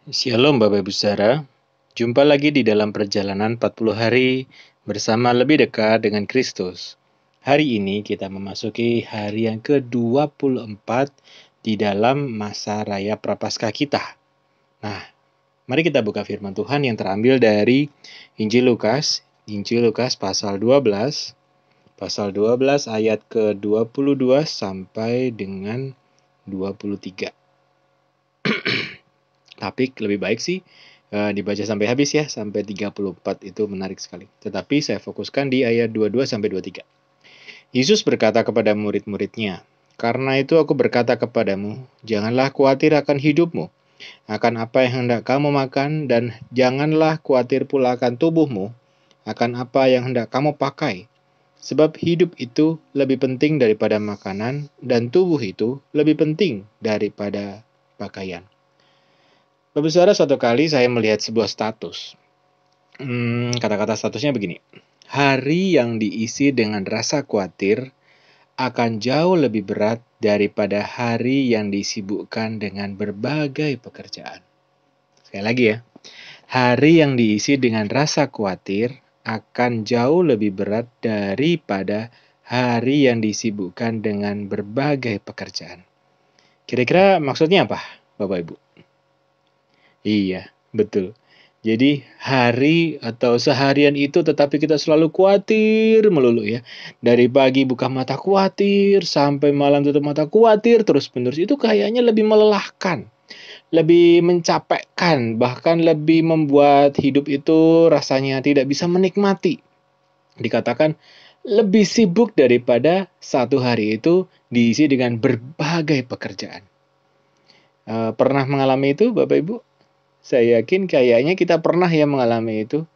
Shalom Bapak Ibu Saudara, jumpa lagi di dalam perjalanan 40 hari bersama lebih dekat dengan Kristus. Hari ini kita memasuki hari yang ke-24 di dalam masa raya Prapaskah kita. Nah, mari kita buka firman Tuhan yang terambil dari Injil Lukas pasal 12 ayat ke-22 sampai dengan 23. Tapi lebih baik sih dibaca sampai habis ya, sampai 34 itu menarik sekali. Tetapi saya fokuskan di ayat 22 sampai 23. Yesus berkata kepada murid-muridnya, "Karena itu aku berkata kepadamu, janganlah khawatir akan hidupmu, akan apa yang hendak kamu makan, dan janganlah khawatir pula akan tubuhmu, akan apa yang hendak kamu pakai. Sebab hidup itu lebih penting daripada makanan, dan tubuh itu lebih penting daripada pakaian." Bapak saudara, suatu kali saya melihat sebuah status. Kata-kata statusnya begini. Hari yang diisi dengan rasa khawatir akan jauh lebih berat daripada hari yang disibukkan dengan berbagai pekerjaan. Sekali lagi ya. Hari yang diisi dengan rasa khawatir akan jauh lebih berat daripada hari yang disibukkan dengan berbagai pekerjaan. Kira-kira maksudnya apa, Bapak Ibu? Iya, betul. Jadi hari atau seharian itu tetapi kita selalu khawatir melulu ya. Dari pagi buka mata khawatir, sampai malam tutup mata khawatir terus-menerus. Itu kayaknya lebih melelahkan, lebih mencapekkan, bahkan lebih membuat hidup itu rasanya tidak bisa menikmati. Dikatakan lebih sibuk daripada satu hari itu diisi dengan berbagai pekerjaan. Pernah mengalami itu Bapak Ibu? Saya yakin kayaknya kita pernah ya mengalami itu.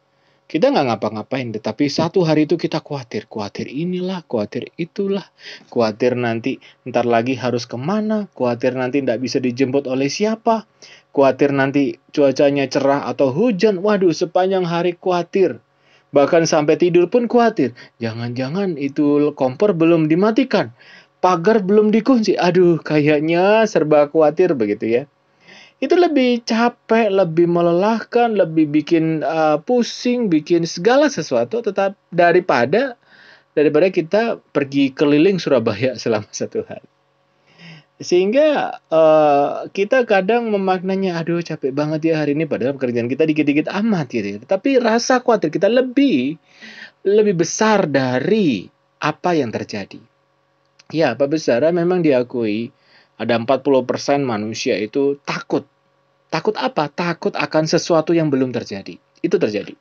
Kita nggak ngapa-ngapain, tetapi satu hari itu kita khawatir. Khawatir inilah, khawatir itulah. Khawatir nanti ntar lagi harus kemana. Khawatir nanti nggak bisa dijemput oleh siapa. Khawatir nanti cuacanya cerah atau hujan. Waduh, sepanjang hari khawatir. Bahkan sampai tidur pun khawatir. Jangan-jangan itu kompor belum dimatikan. Pagar belum dikunci. Aduh, kayaknya serba khawatir begitu ya. Itu lebih capek, lebih melelahkan, lebih bikin pusing, bikin segala sesuatu tetap daripada kita pergi keliling Surabaya selama satu hari. Sehingga kita kadang memaknanya, aduh capek banget ya hari ini, padahal pekerjaan kita dikit-dikit amat gitu ya. Tapi rasa khawatir kita lebih besar dari apa yang terjadi. Ya, Pak Besara memang diakui ada 40% manusia itu takut. Takut apa? Takut akan sesuatu yang belum terjadi. Itu terjadi.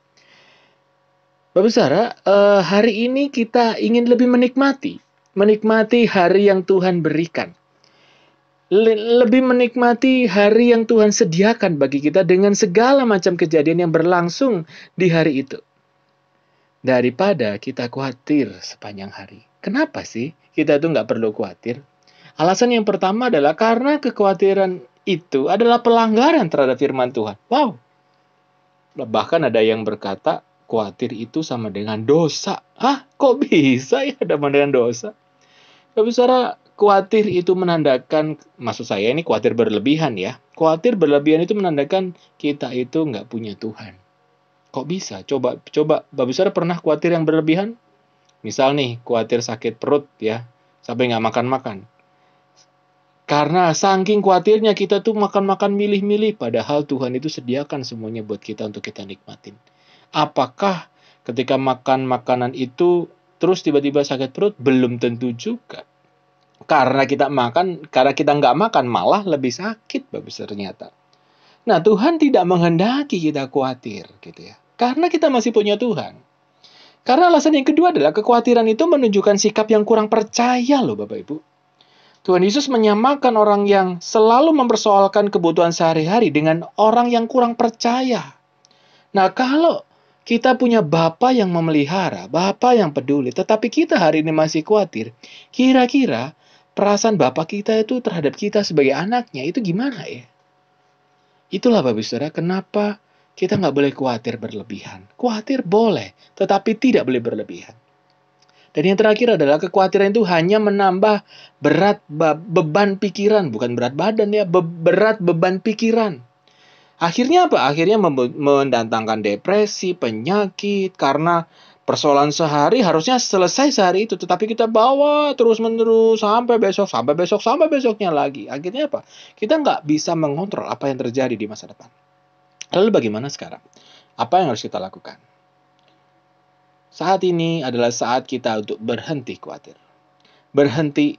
Bapak Saudara, hari ini kita ingin lebih menikmati hari yang Tuhan berikan. Lebih menikmati hari yang Tuhan sediakan bagi kita dengan segala macam kejadian yang berlangsung di hari itu. Daripada kita khawatir sepanjang hari. Kenapa sih kita tuh nggak perlu khawatir? Alasan yang pertama adalah karena kekhawatiran itu adalah pelanggaran terhadap firman Tuhan. Wow, bahkan ada yang berkata, khawatir itu sama dengan dosa. Hah? Kok bisa ya sama dengan dosa? Kalau bicara khawatir itu menandakan, maksud saya ini khawatir berlebihan ya. Khawatir berlebihan itu menandakan kita itu nggak punya Tuhan. Kok bisa? Coba, Bapak Saudara pernah khawatir yang berlebihan? Misal nih, khawatir sakit perut ya, sampai nggak makan-makan. Karena saking khawatirnya kita tuh makan-makan milih-milih, padahal Tuhan itu sediakan semuanya buat kita untuk kita nikmatin. Apakah ketika makan makanan itu terus tiba-tiba sakit perut? Belum tentu juga. Karena kita nggak makan malah lebih sakit bagus ternyata. Nah, Tuhan tidak menghendaki kita khawatir gitu ya. Karena kita masih punya Tuhan. Karena alasan yang kedua adalah kekhawatiran itu menunjukkan sikap yang kurang percaya loh Bapak Ibu. Tuhan Yesus menyamakan orang yang selalu mempersoalkan kebutuhan sehari-hari dengan orang yang kurang percaya. Nah, kalau kita punya Bapa yang memelihara, Bapa yang peduli, tetapi kita hari ini masih khawatir, kira-kira perasaan Bapa kita itu terhadap kita sebagai anaknya itu gimana ya? Itulah Bapak Saudara, kenapa kita nggak boleh khawatir berlebihan. Khawatir boleh, tetapi tidak boleh berlebihan. Dan yang terakhir adalah kekhawatiran itu hanya menambah beban pikiran, bukan berat badan ya, berat beban pikiran. Akhirnya apa? Akhirnya mendatangkan depresi, penyakit, karena persoalan sehari harusnya selesai sehari itu, tetapi kita bawa terus-menerus sampai besok, sampai besok, sampai besoknya lagi. Akhirnya apa? Kita nggak bisa mengontrol apa yang terjadi di masa depan. Lalu bagaimana sekarang? Apa yang harus kita lakukan? Saat ini adalah saat kita untuk berhenti khawatir. Berhenti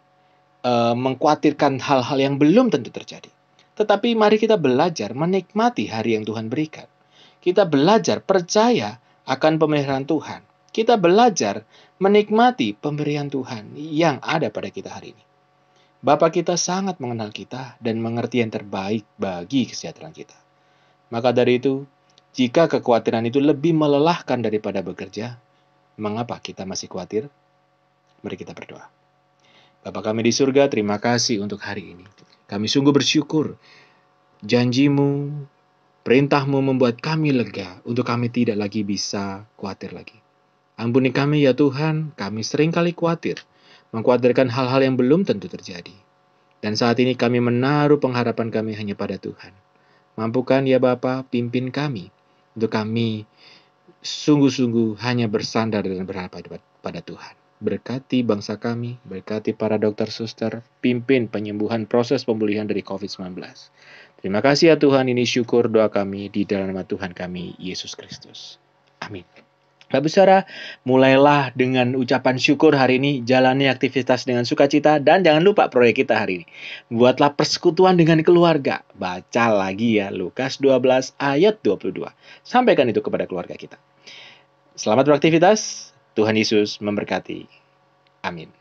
mengkhawatirkan hal-hal yang belum tentu terjadi. Tetapi mari kita belajar menikmati hari yang Tuhan berikan. Kita belajar percaya akan pemeliharaan Tuhan. Kita belajar menikmati pemberian Tuhan yang ada pada kita hari ini. Bapa kita sangat mengenal kita dan mengerti yang terbaik bagi kesejahteraan kita. Maka dari itu, jika kekhawatiran itu lebih melelahkan daripada bekerja, mengapa kita masih khawatir? Mari kita berdoa. Bapa kami di surga, terima kasih untuk hari ini. Kami sungguh bersyukur. Janjimu, perintahmu membuat kami lega untuk kami tidak lagi bisa khawatir lagi. Ampuni kami ya Tuhan, kami seringkali khawatir. Mengkhawatirkan hal-hal yang belum tentu terjadi. Dan saat ini kami menaruh pengharapan kami hanya pada Tuhan. Mampukan ya Bapa, pimpin kami untuk kami sungguh-sungguh hanya bersandar dan berharap pada Tuhan. Berkati bangsa kami, berkati para dokter suster, pimpin penyembuhan proses pemulihan dari COVID-19. Terima kasih ya Tuhan, ini syukur doa kami di dalam nama Tuhan kami, Yesus Kristus. Amin. Bapak Saudara, mulailah dengan ucapan syukur hari ini, jalani aktivitas dengan sukacita, dan jangan lupa proyek kita hari ini. Buatlah persekutuan dengan keluarga. Baca lagi ya, Lukas 12 ayat 22. Sampaikan itu kepada keluarga kita. Selamat beraktivitas, Tuhan Yesus memberkati. Amin.